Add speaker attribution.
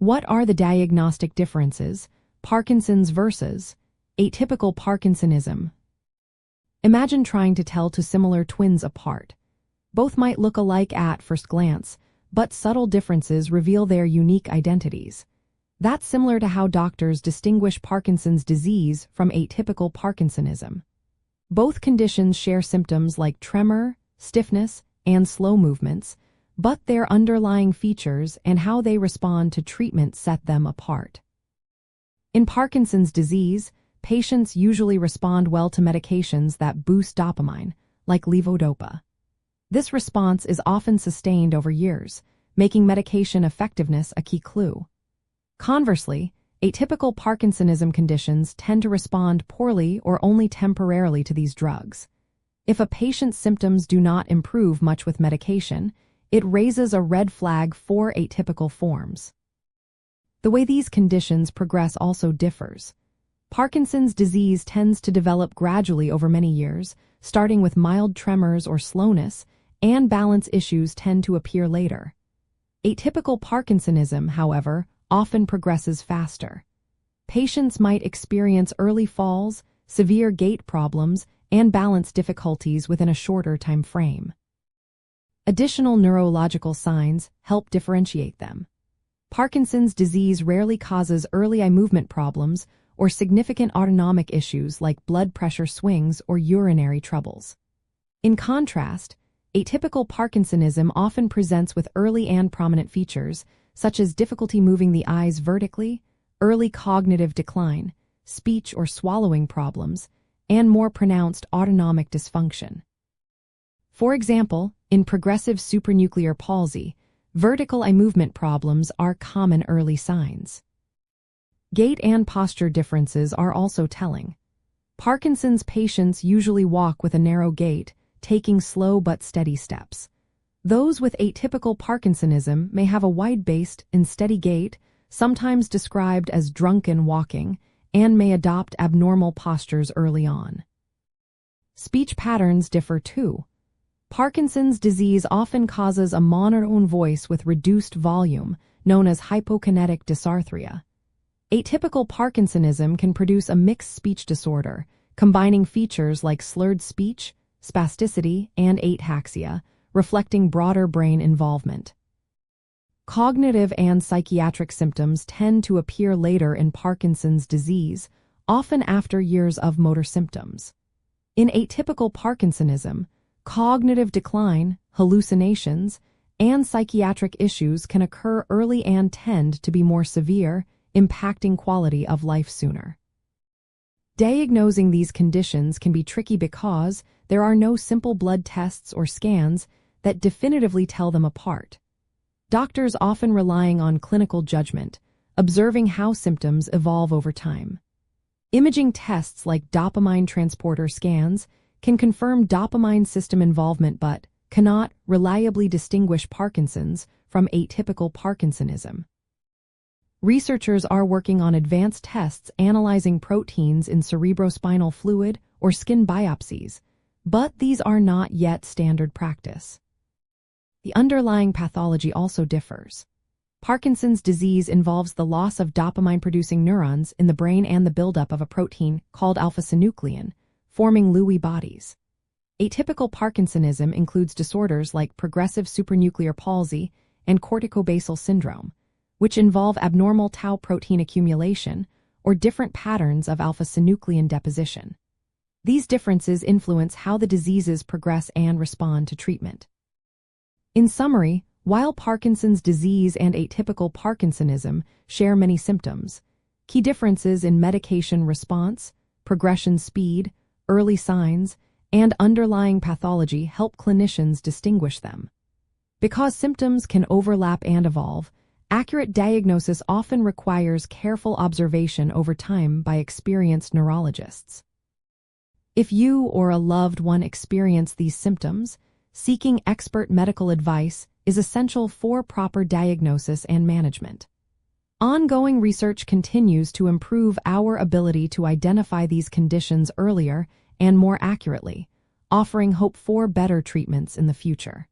Speaker 1: What are the diagnostic differences? Parkinson's versus atypical Parkinsonism. Imagine trying to tell two similar twins apart. Both might look alike at first glance, but subtle differences reveal their unique identities. That's similar to how doctors distinguish Parkinson's disease from atypical Parkinsonism. Both conditions share symptoms like tremor, stiffness, and slow movements, but their underlying features and how they respond to treatment set them apart. In Parkinson's disease, patients usually respond well to medications that boost dopamine, like levodopa. This response is often sustained over years, making medication effectiveness a key clue. Conversely, atypical Parkinsonism conditions tend to respond poorly or only temporarily to these drugs. If a patient's symptoms do not improve much with medication, it raises a red flag for atypical forms. The way these conditions progress also differs. Parkinson's disease tends to develop gradually over many years, starting with mild tremors or slowness, and balance issues tend to appear later. Atypical Parkinsonism, however, often progresses faster. Patients might experience early falls, severe gait problems, and balance difficulties within a shorter time frame. Additional neurological signs help differentiate them. Parkinson's disease rarely causes early eye movement problems or significant autonomic issues like blood pressure swings or urinary troubles. In contrast, atypical Parkinsonism often presents with early and prominent features, such as difficulty moving the eyes vertically, early cognitive decline, speech or swallowing problems, and more pronounced autonomic dysfunction. For example, in progressive supranuclear palsy, vertical eye movement problems are common early signs. Gait and posture differences are also telling. Parkinson's patients usually walk with a narrow gait, taking slow but steady steps. Those with atypical Parkinsonism may have a wide-based and steady gait, sometimes described as drunken walking, and may adopt abnormal postures early on. Speech patterns differ too. Parkinson's disease often causes a monotone voice with reduced volume, known as hypokinetic dysarthria. Atypical Parkinsonism can produce a mixed speech disorder, combining features like slurred speech, spasticity, and ataxia, reflecting broader brain involvement. Cognitive and psychiatric symptoms tend to appear later in Parkinson's disease, often after years of motor symptoms. In atypical Parkinsonism, cognitive decline, hallucinations, and psychiatric issues can occur early and tend to be more severe, impacting quality of life sooner. Diagnosing these conditions can be tricky because there are no simple blood tests or scans that definitively tell them apart. Doctors often relying on clinical judgment, observing how symptoms evolve over time. Imaging tests like dopamine transporter scans can confirm dopamine system involvement but cannot reliably distinguish Parkinson's from atypical Parkinsonism. Researchers are working on advanced tests analyzing proteins in cerebrospinal fluid or skin biopsies, but these are not yet standard practice. The underlying pathology also differs. Parkinson's disease involves the loss of dopamine-producing neurons in the brain and the buildup of a protein called alpha-synuclein, forming Lewy bodies. Atypical Parkinsonism includes disorders like progressive supranuclear palsy and corticobasal syndrome, which involve abnormal tau protein accumulation or different patterns of alpha-synuclein deposition. These differences influence how the diseases progress and respond to treatment. In summary, while Parkinson's disease and atypical Parkinsonism share many symptoms, key differences in medication response, progression speed, early signs, and underlying pathology help clinicians distinguish them. Because symptoms can overlap and evolve, accurate diagnosis often requires careful observation over time by experienced neurologists. If you or a loved one experience these symptoms, seeking expert medical advice is essential for proper diagnosis and management. Ongoing research continues to improve our ability to identify these conditions earlier and more accurately, offering hope for better treatments in the future.